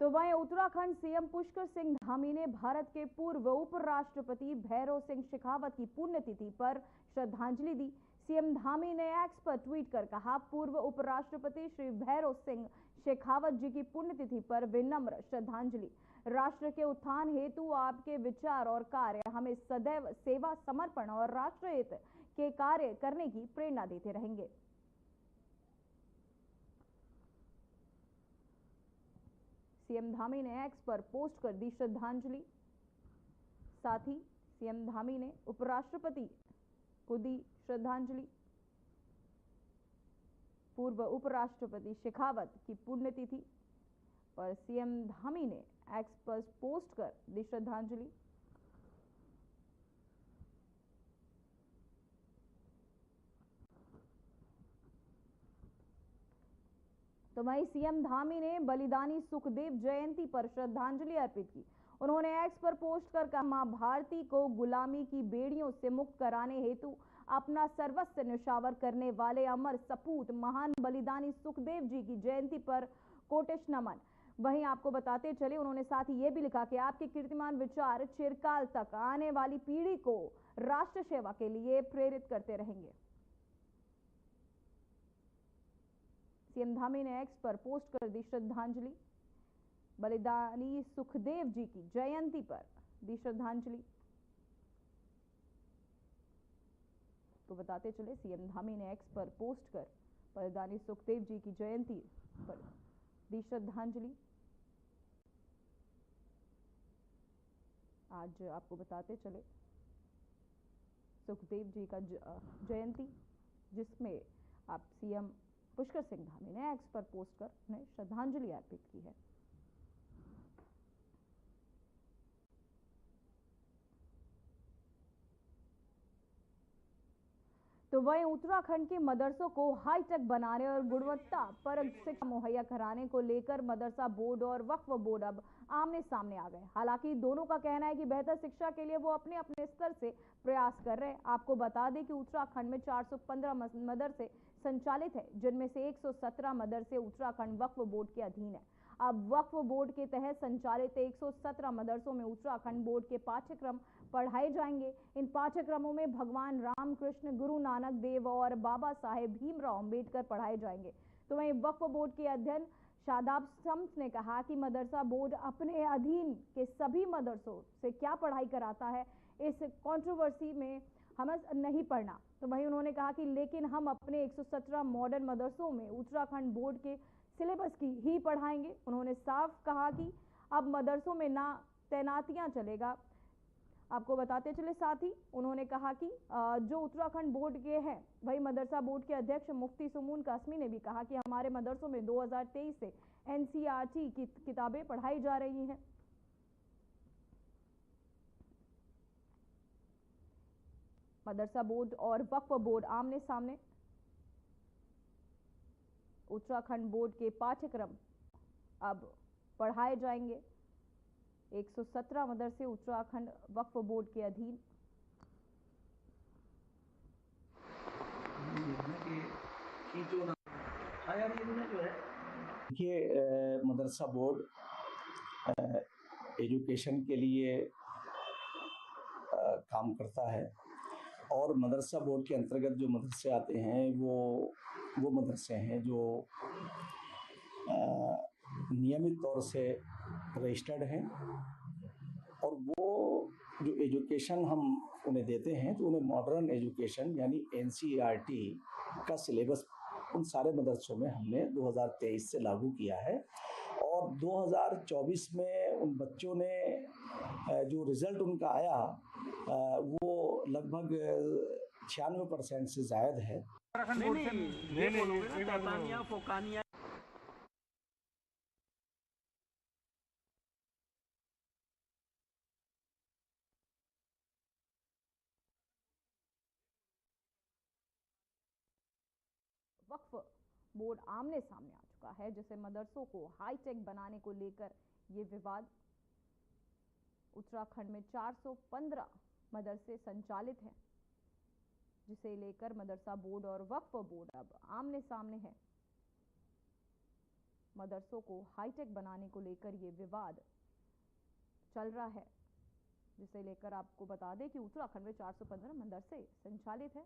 तो वहीं उत्तराखंड सीएम पुष्कर सिंह धामी ने भारत के पूर्व उपराष्ट्रपति भैरों सिंह शेखावत की पुण्यतिथि पर श्रद्धांजलि दी। सीएम धामी ने एक्स पर ट्वीट कर कहा, पूर्व उपराष्ट्रपति श्री भैरों सिंह शेखावत जी की पुण्यतिथि पर विनम्र श्रद्धांजलि। राष्ट्र के उत्थान हेतु आपके विचार और कार्य हमें सदैव सेवा, समर्पण और राष्ट्रहित के कार्य करने की प्रेरणा देते रहेंगे। सीएम धामी ने एक्स पर पोस्ट कर दी श्रद्धांजलि। साथ ही सीएम धामी ने उपराष्ट्रपति को दी श्रद्धांजलि। पूर्व उपराष्ट्रपति शेखावत की पुण्यतिथि पर सीएम धामी ने एक्स पर पोस्ट कर दी श्रद्धांजलि। तो वहीं सीएम धामी ने बलिदानी सुखदेव जयंती पर श्रद्धांजलि अर्पित की। उन्होंने एक्स पर पोस्ट कर कहा, मां भारती को गुलामी की बेड़ियों से मुक्त कराने हेतु अपना सर्वस्व न्यौछावर करने वाले अमर सपूत महान बलिदानी सुखदेव जी की जयंती पर कोटिश नमन। वहीं आपको बताते चले, उन्होंने साथ ही ये भी लिखा कि आपके कीर्तिमान विचार चिरकाल तक आने वाली पीढ़ी को राष्ट्र सेवा के लिए प्रेरित करते रहेंगे। सीएम धामी ने एक्स पर पोस्ट कर दी श्रद्धांजलि। बलिदानी सुखदेव जी की जयंती पर दी श्रद्धांजलि। तो बताते चले, सीएम धामी ने एक्स पर पोस्ट कर बलिदानी सुखदेव जी की जयंती पर दी श्रद्धांजलि। आज आपको बताते चले, सुखदेव जी का जयंती, जिसमें आप सीएम पुष्कर सिंह धामी ने एक्स पर पोस्ट कर उन्हें श्रद्धांजलि अर्पित की है। तो वहीं उत्तराखंड के मदरसों को हाईटेक बनाने और गुणवत्ता पर शिक्षा मुहैया कराने को लेकर मदरसा बोर्ड और वक्फ बोर्ड अब आमने सामने आ गए। हालांकि दोनों का कहना है कि बेहतर शिक्षा के लिए वो अपने अपने स्तर से प्रयास कर रहे हैं। आपको बता दें कि उत्तराखंड में 415 मदरसे संचालित है, जिनमें से 117 मदरसे उत्तराखंड वक्फ बोर्ड के अधीन है। अब वक्फ बोर्ड के तहत संचालित 117 मदरसों में उत्तराखंड बोर्ड के पाठ्यक्रम पढ़ाए जाएंगे। इन पाठ्यक्रमों में भगवान रामकृष्ण, गुरु नानक देव और बाबा साहेब भीमराव अंबेडकर पढ़ाए जाएंगे। तो वहीं वक्फ बोर्ड के अध्यक्ष शादाब शम्स ने कहा कि मदरसा बोर्ड अपने अधीन के सभी मदरसों से क्या पढ़ाई कराता है, इस कंट्रोवर्सी में हमें नहीं पढ़ना। तो वहीं उन्होंने कहा कि लेकिन हम अपने 117 मॉडर्न मदरसों में उत्तराखंड बोर्ड के सिलेबस की ही पढ़ाएंगे। उन्होंने साफ कहा कि अब मदरसों में ना तैनातियां चलेगा। आपको बताते चले, साथ ही उन्होंने कहा कि जो उत्तराखंड बोर्ड के हैं, वही मदरसा बोर्ड के अध्यक्ष मुफ्ती सुमून कासमी ने भी कहा कि हमारे मदरसों में 2023 से एनसीईआरटी की किताबें पढ़ाई जा रही हैं। मदरसा बोर्ड और वक्फ बोर्ड आमने सामने। उत्तराखंड बोर्ड के पाठ्यक्रम अब पढ़ाए जाएंगे। 117 मदरसे उत्तराखंड वक्फ बोर्ड के अधीन। देखिए, मदरसा बोर्ड एजुकेशन के लिए काम करता है और मदरसा बोर्ड के अंतर्गत जो मदरसे आते हैं वो मदरसे हैं जो नियमित तौर से रजिस्टर्ड हैं, और वो जो एजुकेशन हम उन्हें देते हैं तो उन्हें मॉडर्न एजुकेशन यानी एनसीईआरटी का सिलेबस उन सारे मदरसों में हमने 2023 से लागू किया है। और 2024 में उन बच्चों ने जो रिजल्ट उनका आया वो लगभग 96% से ज़ायद है। वक्फ बोर्ड आमने सामने आ चुका है, जिसे मदरसों को हाईटेक बनाने को लेकर ये विवाद। उत्तराखंड में 415 मदरसे संचालित हैं, जिसे लेकर मदरसा बोर्ड और वक्फ बोर्ड अब आमने सामने है। मदरसों को हाईटेक बनाने को लेकर ये विवाद चल रहा है, जिसे लेकर आपको बता दें कि उत्तराखंड में 415 मदरसे संचालित है,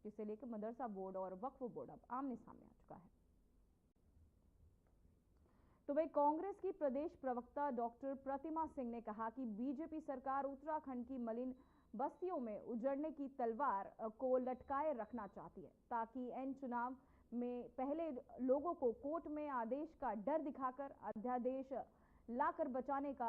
जिसे लेकर मदरसा बोर्ड और वक्फ बोर्ड अब आमने सामने आ चुका है। तो वही कांग्रेस की प्रदेश प्रवक्ता डॉक्टर प्रतिमा सिंह ने कहा कि बीजेपी सरकार उत्तराखंड की मलिन बस्तियों में उजड़ने की तलवार को लटकाए रखना चाहती है, ताकि एन चुनाव में पहले लोगों को कोर्ट में आदेश का डर दिखाकर अध्यादेश लाकर बचाने का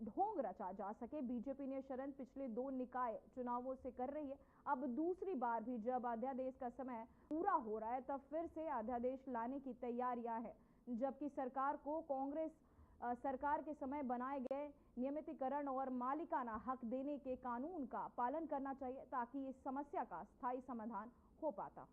ढोंग रचा जा सके। बीजेपी ने शरण पिछले 2 निकाय चुनावों से कर रही है। अब दूसरी बार भी जब अध्यादेश का समय पूरा हो रहा है, तब फिर से अध्यादेश लाने की तैयारियां हैं, जबकि सरकार को कांग्रेस सरकार के समय बनाए गए नियमितीकरण और मालिकाना हक देने के कानून का पालन करना चाहिए, ताकि इस समस्या का स्थायी समाधान हो पाता।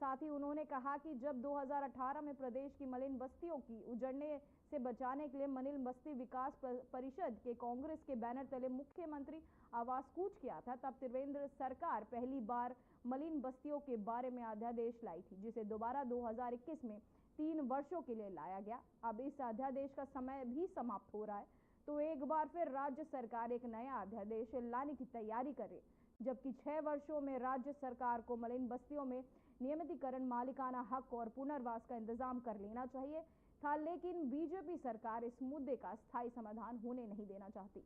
साथ ही उन्होंने कहा कि जब 2018 में प्रदेश की मलिन बस्तियों की उजड़ने से बचाने के लिए मलिन बस्ती विकास परिषद के कांग्रेस के बैनर तले मुख्यमंत्री आवास कूच किया था, तब त्रिवेंद्र सरकार पहली बार मलिन बस्तियों के बारे में अध्यादेश लाई थी, जिसे दोबारा 2021 में 3 वर्षों के लिए लाया गया। अब इस अध्यादेश का समय भी समाप्त हो रहा है, तो एक बार फिर राज्य सरकार एक नया अध्यादेश लाने की तैयारी करे, जबकि 6 वर्षों में राज्य सरकार को मलिन बस्तियों में नियमितीकरण, मालिकाना हक और पुनर्वास का इंतजाम कर लेना चाहिए था, लेकिन बीजेपी सरकार इस मुद्दे का स्थायी समाधान होने नहीं देना चाहती।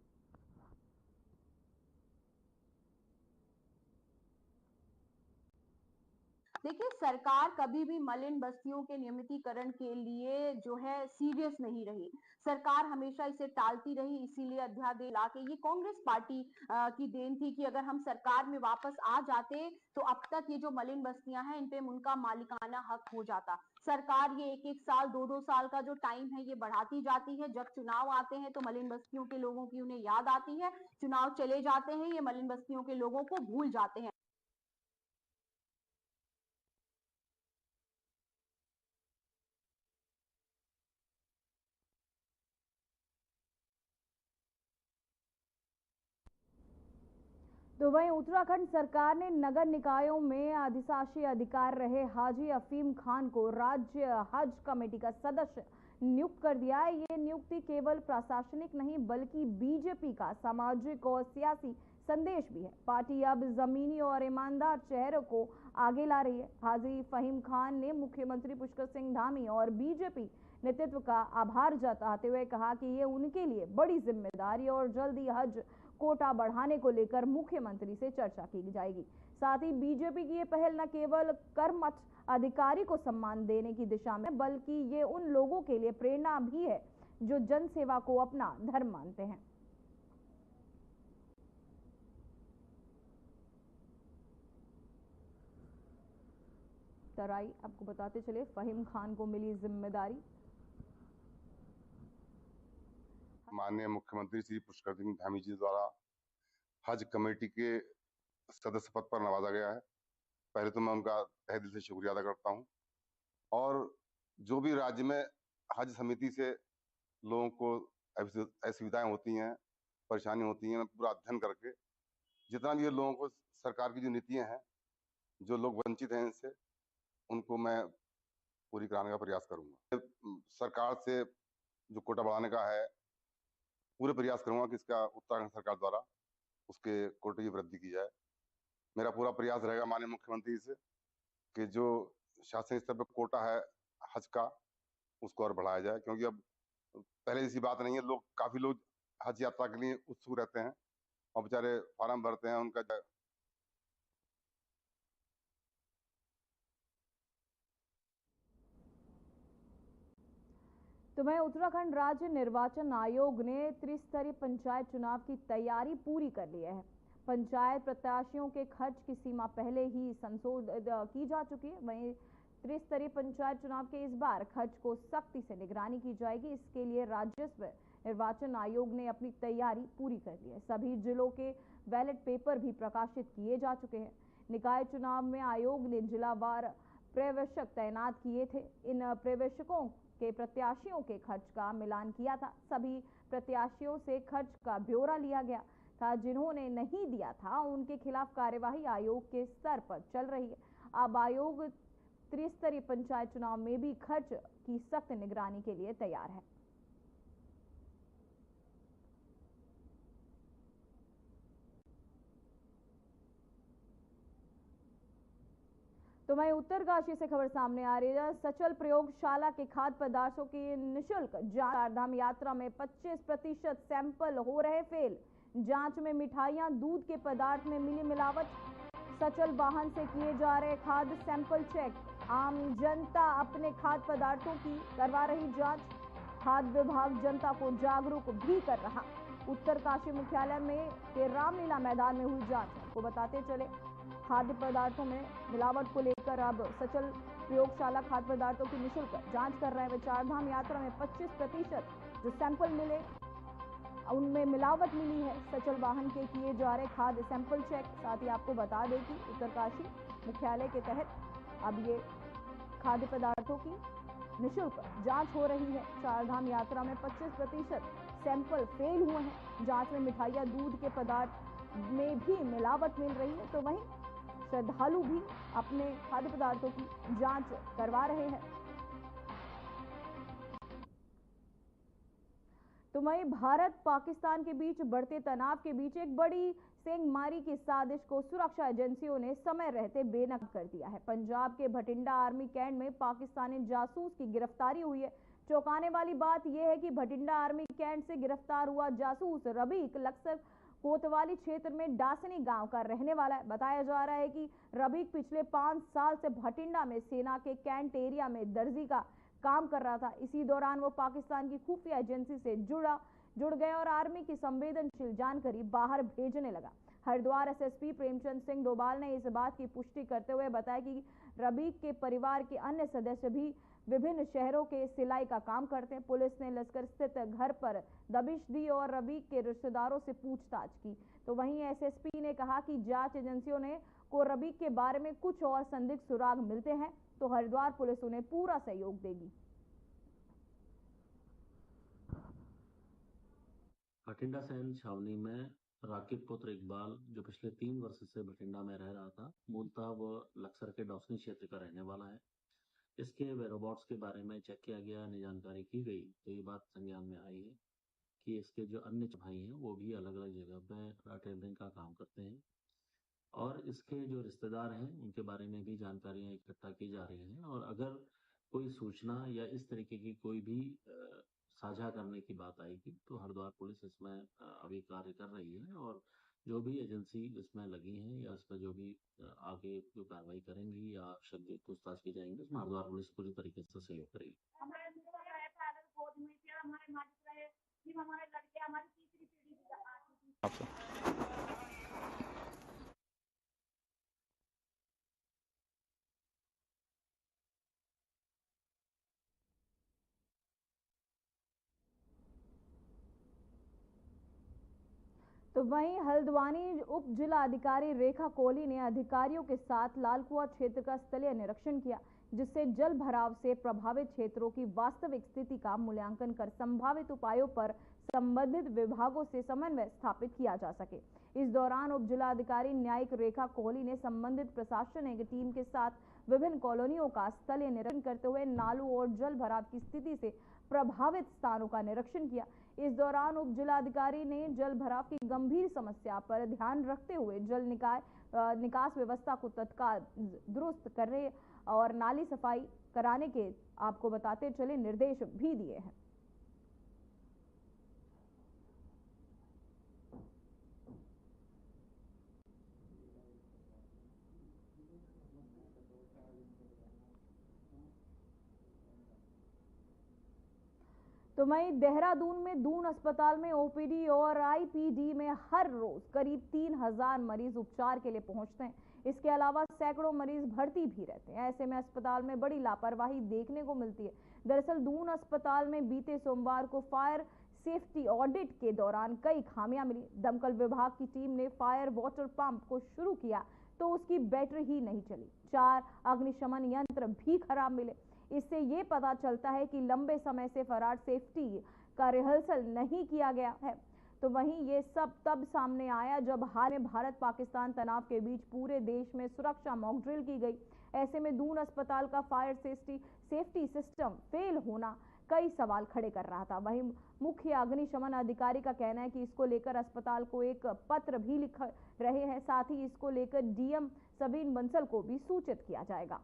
देखिए, सरकार कभी भी मलिन बस्तियों के नियमितीकरण के लिए जो है सीरियस नहीं रही। सरकार हमेशा इसे टालती रही, इसीलिए अध्यादेश लाके ये कांग्रेस पार्टी की देन थी कि अगर हम सरकार में वापस आ जाते तो अब तक ये जो मलिन बस्तियां हैं इन पे उनका मालिकाना हक हो जाता। सरकार ये 1-1 साल 2-2 साल का जो टाइम है ये बढ़ाती जाती है। जब चुनाव आते हैं तो मलिन बस्तियों के लोगों की उन्हें याद आती है, चुनाव चले जाते हैं, ये मलिन बस्तियों के लोगों को भूल जाते हैं। तो वहीं उत्तराखंड सरकार ने नगर निकायों में अधिशासी अधिकार रहे हाजी अफीम खान को राज्य हज कमेटी का सदस्य नियुक्त कर दिया है। ये नियुक्ति केवल प्रशासनिक नहीं बल्कि बीजेपी का सामाजिक और सियासी संदेश भी है। पार्टी अब जमीनी और ईमानदार चेहरों को आगे ला रही है। हाजी फहीम खान ने मुख्यमंत्री पुष्कर सिंह धामी और बीजेपी नेतृत्व का आभार जताते हुए कहा कि ये उनके लिए बड़ी जिम्मेदारी और जल्दी हज कोटा बढ़ाने को लेकर मुख्यमंत्री से चर्चा की जाएगी। साथ ही बीजेपी की ये पहल न केवल कर्मठ अधिकारी को सम्मान देने की दिशा में, बल्कि ये उन लोगों के लिए प्रेरणा भी है जो जन सेवा को अपना धर्म मानते हैं। तराई आपको बताते चले, फहीम खान को मिली जिम्मेदारी। माननीय मुख्यमंत्री श्री पुष्कर सिंह धामी जी द्वारा हज कमेटी के सदस्य पद पर नवाजा गया है। पहले तो मैं उनका तहे दिल से शुक्रिया अदा करता हूं, और जो भी राज्य में हज समिति से लोगों को असुविधाएं होती हैं, परेशानी होती हैं, मैं पूरा अध्ययन करके जितना भी लोगों को सरकार की जो नीतियां हैं, जो लोग वंचित हैं इनसे, उनको मैं पूरी कराने का प्रयास करूंगा। सरकार से जो कोटा बढ़ाने का है, पूरे प्रयास करूंगा कि इसका उत्तराखंड सरकार द्वारा उसके कोटे की वृद्धि की जाए। मेरा पूरा प्रयास रहेगा माननीय मुख्यमंत्री से कि जो शासन स्तर पर कोटा है हज का, उसको और बढ़ाया जाए, क्योंकि अब पहले जैसी बात नहीं है। काफी लोग हज यात्रा के लिए उत्सुक रहते हैं और बेचारे फॉर्म भरते हैं, उनका तो वहीं उत्तराखंड राज्य निर्वाचन आयोग ने त्रिस्तरीय पंचायत चुनाव की तैयारी पूरी कर ली है। पंचायत प्रत्याशियों के खर्च की सीमा पहले ही संशोधित की जा चुकी है। वहीं त्रिस्तरीय पंचायत चुनाव के इस बार खर्च को सख्ती से निगरानी की जाएगी। इसके लिए राजस्व निर्वाचन आयोग ने अपनी तैयारी पूरी कर ली है। सभी जिलों के बैलेट पेपर भी प्रकाशित किए जा चुके हैं। निकाय चुनाव में आयोग ने जिलावार पर्यवेक्षक तैनात किए थे। इन पर्यवेक्षकों के प्रत्याशियों के खर्च का मिलान किया था। सभी प्रत्याशियों से खर्च का ब्यौरा लिया गया था। जिन्होंने नहीं दिया था उनके खिलाफ कार्यवाही आयोग के स्तर पर चल रही है। अब आयोग त्रिस्तरीय पंचायत चुनाव में भी खर्च की सख्त निगरानी के लिए तैयार है। तो वहीं उत्तरकाशी से खबर सामने आ रही है। सचल प्रयोगशाला के खाद्य पदार्थों की निःशुल्क जांच। चारधाम यात्रा में 25% सैंपल हो रहे फेल। जांच में मिठाइयां, दूध के पदार्थ में मिली मिलावट। सचल वाहन से किए जा रहे खाद्य सैंपल चेक। आम जनता अपने खाद्य पदार्थों की करवा रही जांच। खाद्य विभाग जनता को जागरूक भी कर रहा। उत्तरकाशी मुख्यालय में के रामलीला मैदान में हुई जांच को बताते चले। खाद्य पदार्थों में मिलावट को लेकर अब सचल प्रयोगशाला खाद्य पदार्थों की निःशुल्क जांच कर रहे हैं। चारधाम यात्रा में 25% जो सैंपल मिले उनमें मिलावट मिली है। सचल वाहन के किए जा रहे खाद्य सैंपल चेक। साथ ही आपको बता दें कि उत्तरकाशी मुख्यालय के तहत अब ये खाद्य पदार्थों की निःशुल्क जांच हो रही है। चारधाम यात्रा में 25% सैंपल फेल हुए हैं। जांच में मिठाइयां, दूध के पदार्थ में भी मिलावट मिल रही है। तो वहीं श्रद्धालु भी अपने खाद्य पदार्थों की जांच करवा रहे हैं। तो वहीं भारत पाकिस्तान के बीच बढ़ते तनाव के बीच एक बड़ी सेंधमारी की साजिश को सुरक्षा एजेंसियों ने समय रहते बेनकाब कर दिया है। पंजाब के भटिंडा आर्मी कैंट में पाकिस्तानी जासूस की गिरफ्तारी हुई है। चौंकाने वाली बात यह है कि भटिंडा आर्मी कैंट से गिरफ्तार हुआ जासूस रबीक लक्सर कोतवाली क्षेत्र में डासनी गांव का रहने वाला है। बताया जा रहा है कि रबीक पिछले 5 साल से भटिंडा में सेना के कैंट एरिया में दर्जी का काम कर रहा था। इसी दौरान वो पाकिस्तान की खुफिया एजेंसी से जुड़ गया और आर्मी की संवेदनशील जानकारी बाहर भेजने लगा। हरिद्वार एसएसपी प्रेमचंद सिंह डोभाल ने इस बात की पुष्टि करते हुए बताया कि रबीक के परिवार के अन्य सदस्य भी विभिन्न शहरों के सिलाई का काम करते हैं। पुलिस ने लश्कर स्थित घर पर दबिश दी और रबीक के रिश्तेदारों से पूछताछ की। तो वहीं एसएसपी ने कहा कि जांच एजेंसियों ने को रबीक के बारे में कुछ और संदिग्ध सुराग मिलते हैं तो हरिद्वार पुलिस उन्हें पूरा सहयोग देगी। भटिंडा सैन्य छावनी में राकिब पुत्र इकबाल, जो पिछले 3 वर्ष से भटिंडा में रह रहा था, मूलतः वो लक्सर के डॉसनी क्षेत्र का रहने वाला है। इसके वेरोबॉट्स के बारे में चेक किया गया, अन्य जानकारी की गई तो ये बात संज्ञान में आई है कि इसके जो अन्य भाई हैं वो भी अलग अलग जगह पे टेंडरिंग का काम करते हैं और इसके जो रिश्तेदार हैं उनके बारे में भी जानकारियां इकट्ठा की जा रही हैं और अगर कोई सूचना या इस तरीके की कोई भी साझा करने की बात आएगी तो हरिद्वार पुलिस इसमें अभी कार्य कर रही है और जो भी एजेंसी इसमें लगी हैं या इसमें जो भी आगे जो कार्रवाई करेंगी या शब्द पूछताछ की जाएंगी उसमें हरिद्वार पुलिस पूरी तरीके से सहयोग करेगी। तो वहीं हल्द्वानी उप जिला अधिकारी रेखा कोहली ने अधिकारियों के साथ लालकुआ क्षेत्र का स्थलीय निरीक्षण किया, जिससे जल भराव से प्रभावित क्षेत्रों की वास्तविक स्थिति का मूल्यांकन कर संभावित उपायों पर संबंधित विभागों से समन्वय स्थापित किया जा सके। इस दौरान उप जिलाधिकारी न्यायिक रेखा कोहली ने संबंधित प्रशासनिक टीम के साथ विभिन्न कॉलोनियों का स्थलीय निरीक्षण करते हुए नालों और जल भराव की स्थिति से प्रभावित स्थानों का निरीक्षण किया। इस दौरान उप जिलाधिकारी ने जल भराव की गंभीर समस्या पर ध्यान रखते हुए जल निकास व्यवस्था को तत्काल दुरुस्त करने और नाली सफाई कराने के आपको बताते चले निर्देश भी दिए हैं। तो वहीं देहरादून में दून अस्पताल में ओपीडी और आईपीडी में हर रोज करीब 3000 मरीज उपचार के लिए पहुंचते हैं। इसके अलावा सैकड़ों मरीज भर्ती भी रहते हैं। ऐसे में अस्पताल में बड़ी लापरवाही देखने को मिलती है। दरअसल दून अस्पताल में बीते सोमवार को फायर सेफ्टी ऑडिट के दौरान कई खामियां मिली। दमकल विभाग की टीम ने फायर वाटर पंप को शुरू किया तो उसकी बैटरी ही नहीं चली। 4 अग्निशमन यंत्र भी खराब मिले। इससे ये पता चलता है कि लंबे समय से फायर सेफ्टी का रिहर्सल नहीं किया गया है। तो वहीं ये सब तब सामने आया जब हाल में भारत पाकिस्तान तनाव के बीच पूरे देश में सुरक्षा मॉक ड्रिल की गई। ऐसे में दून अस्पताल का फायर सेफ्टी सिस्टम फेल होना कई सवाल खड़े कर रहा था। वहीं मुख्य अग्निशमन अधिकारी का कहना है कि इसको लेकर अस्पताल को एक पत्र भी लिख रहे हैं, साथ ही इसको लेकर डीएम सबीन बंसल को भी सूचित किया जाएगा।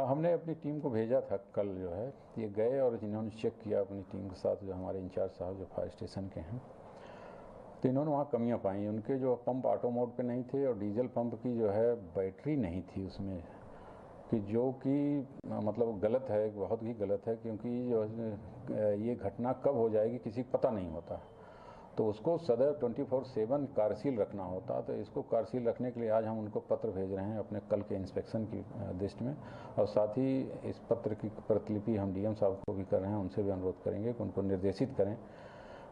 हमने अपनी टीम को भेजा था कल, जो है ये गए और इन्होंने चेक किया अपनी टीम के साथ, जो हमारे इंचार्ज साहब जो फायर स्टेशन के हैं, तो इन्होंने वहाँ कमियां पाई। उनके जो पंप ऑटो मोड पे नहीं थे और डीजल पंप की जो है बैटरी नहीं थी उसमें, कि जो कि मतलब गलत है, बहुत ही गलत है, क्योंकि जो ये घटना कब हो जाएगी किसी को पता नहीं होता। तो उसको सदैव 24/7 कार्यशील रखना होता। तो इसको कार्यशील रखने के लिए आज हम उनको पत्र भेज रहे हैं अपने कल के इंस्पेक्शन की दृष्टि में, और साथ ही इस पत्र की प्रतिलिपि हम डीएम साहब को भी कर रहे हैं, उनसे भी अनुरोध करेंगे कि उनको निर्देशित करें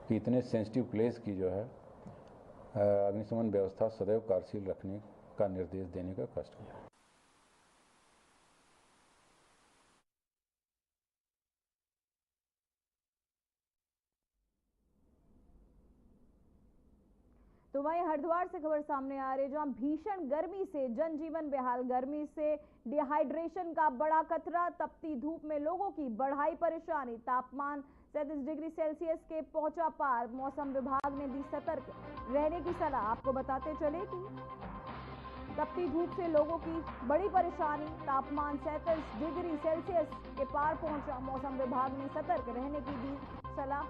कि इतने सेंसिटिव प्लेस की जो है अग्निशमन व्यवस्था सदैव कार्यशील रखने का निर्देश देने का कष्ट किया। तो वहीं हरिद्वार से खबर सामने आ रही है, जहां भीषण गर्मी से जनजीवन बेहाल। गर्मी से डिहाइड्रेशन का बड़ा खतरा, तपती धूप में लोगों की बढ़ाई परेशानी। तापमान 37 डिग्री सेल्सियस के पहुंचा पार। मौसम विभाग ने दी सतर्क रहने की सलाह। आपको बताते चले कि तपती धूप से लोगों की बड़ी परेशानी। तापमान 37 डिग्री सेल्सियस के पार पहुंचा। मौसम विभाग ने सतर्क रहने की दी सलाह।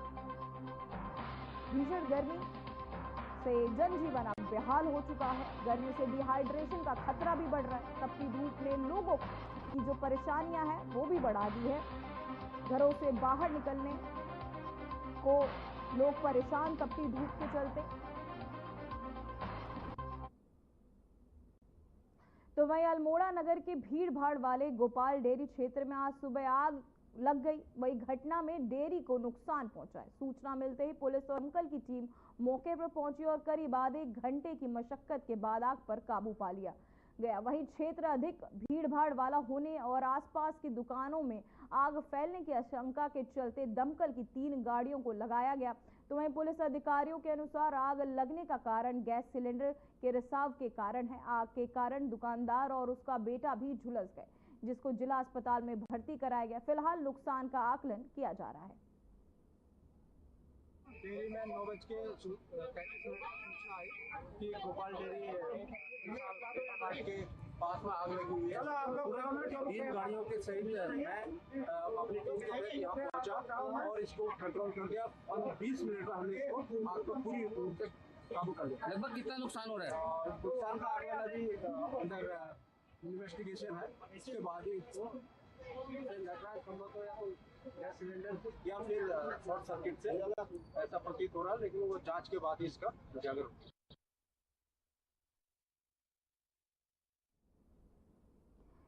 भीषण गर्मी से जनजीवन अब बेहाल हो चुका है। गर्मी से डिहाइड्रेशन का खतरा भी बढ़ रहा है। तपती धूप ने लोगों की जो परेशानियां हैं वो भी बढ़ा दी है। घरों से बाहर निकलने को लोग परेशान तपती धूप के चलते। तो वहीं अल्मोड़ा नगर के भीड़ भाड़ वाले गोपाल डेयरी क्षेत्र में आज सुबह आग लग गई। वही घटना में डेयरी को नुकसान पहुंचा है। सूचना मिलते ही पुलिस और दमकल की टीम मौके पर पहुंची और करीब आधे घंटे की मशक्कत के बाद आग पर काबू पा लिया गया। वहीं क्षेत्र अधिक भीड़ भाड़ वाला होने और आसपास की दुकानों में आग फैलने की आशंका के चलते दमकल की 3 गाड़ियों को लगाया गया। तो वहीं पुलिस अधिकारियों के अनुसार आग लगने का कारण गैस सिलेंडर के रिसाव के कारण है। आग के कारण दुकानदार और उसका बेटा भी झुलस गए, जिसको जिला अस्पताल में भर्ती कराया गया। फिलहाल नुकसान का आकलन किया जा रहा है। डेयरी में 9:35 सूचना आई कि गोपाल डेयरी के पास में आग लगी हुई है। 3 गाड़ियों के सही में मैं अपनी टीम के तहत यहाँ पहुंचा और इसको कंट्रोल कर दिया और 20 मिनट में हमने इसको आग को पूरी रूप से काबू कर लिया। लगभग कितना नुकसान हो रहा है? नुकसान का आगे अभी अंदर इन्वेस्टिगेशन है, इसके बाद ही इसको गैस सिलेंडर या फिर शॉर्ट सर्किट से ऐसा प्रतीत हो रहा है, लेकिन वो जांच के बाद ही इसका उजागर होगा।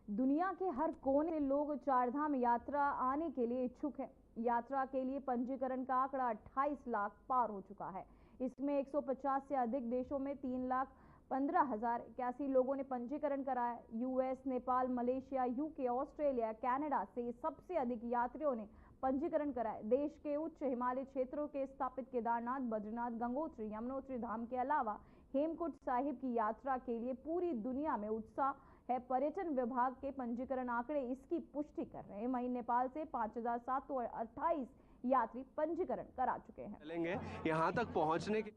दुनिया के हर कोने से लोग चारधाम यात्रा आने के लिए इच्छुक हैं। यात्रा के लिए पंजीकरण का आंकड़ा 28 लाख पार हो चुका है। इसमें 150 से अधिक देशों में 3,15,081 लोगों ने पंजीकरण कराया। US, Nepal, Malaysia, UK, Australia, Canada से सबसे अधिक यात्रियों ने पंजीकरण कराया। देश के उच्च हिमालय क्षेत्रों के स्थापित केदारनाथ, बद्रीनाथ, गंगोत्री, यमुनोत्री धाम के अलावा हेमकुंड साहिब की यात्रा के लिए पूरी दुनिया में उत्साह है। पर्यटन विभाग के पंजीकरण आंकड़े इसकी पुष्टि कर रहे हैं। वहीं नेपाल से 5,728 यात्री पंजीकरण करा चुके हैं। चलेंगे यहाँ तक पहुँचने के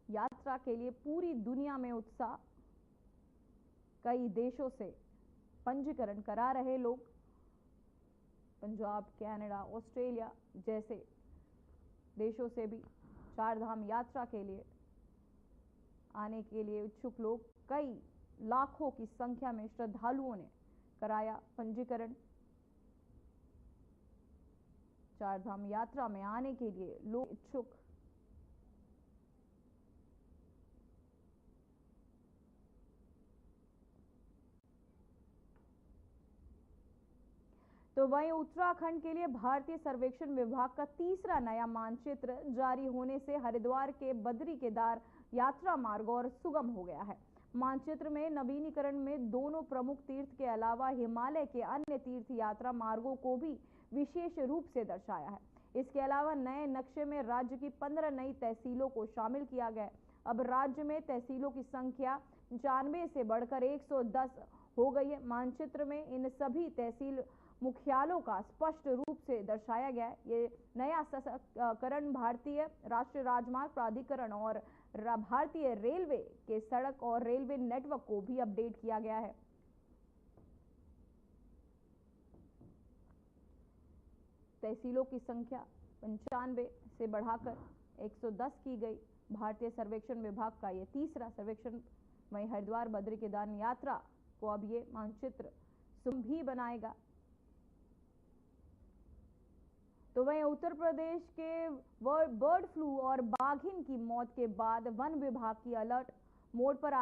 यात्रा के लिए पूरी दुनिया में उत्साह। कई देशों से पंजीकरण करा रहे लोग। पंजाब, कनाडा, ऑस्ट्रेलिया जैसे देशों से भी चारधाम यात्रा के लिए आने के लिए इच्छुक लोग, कई लाखों की संख्या में श्रद्धालुओं ने कराया पंजीकरण। चारधाम यात्रा में आने के लिए लोग इच्छुक। तो वहीं उत्तराखंड के लिए भारतीय सर्वेक्षण विभाग का तीसरा नया मानचित्र जारी होने से हरिद्वार के बद्री केदार यात्रा मार्ग और सुगम हो गया है। मानचित्र में नवीनीकरण में दोनों प्रमुख तीर्थ के अलावा हिमालय के अन्य तीर्थ यात्रा मार्गों को भी विशेष रूप से दर्शाया है। इसके अलावा नए नक्शे में राज्य की 15 नई तहसीलों को शामिल किया गया है। अब राज्य में तहसीलों की संख्या 95 से बढ़कर 110 हो गई है। मानचित्र में इन सभी तहसील मुख्यालयों का स्पष्ट रूप से दर्शाया गया है। ये नया सशक्तिकरण भारतीय राष्ट्रीय राजमार्ग प्राधिकरण और भारतीय रेलवे के सड़क और रेलवे नेटवर्क को भी अपडेट किया गया है। तहसीलों की संख्या 95 से बढ़ाकर 110 की गई। भारतीय सर्वेक्षण विभाग का ये तीसरा सर्वेक्षण। वहीं हरिद्वार बद्री केदारनाथ यात्रा को अब ये मानचित्र भी बनाएगा। तो वहीं उत्तर प्रदेश के बर्ड फ्लू और बाघिन की मौत के बाद वन विभाग की अलर्ट मोड पर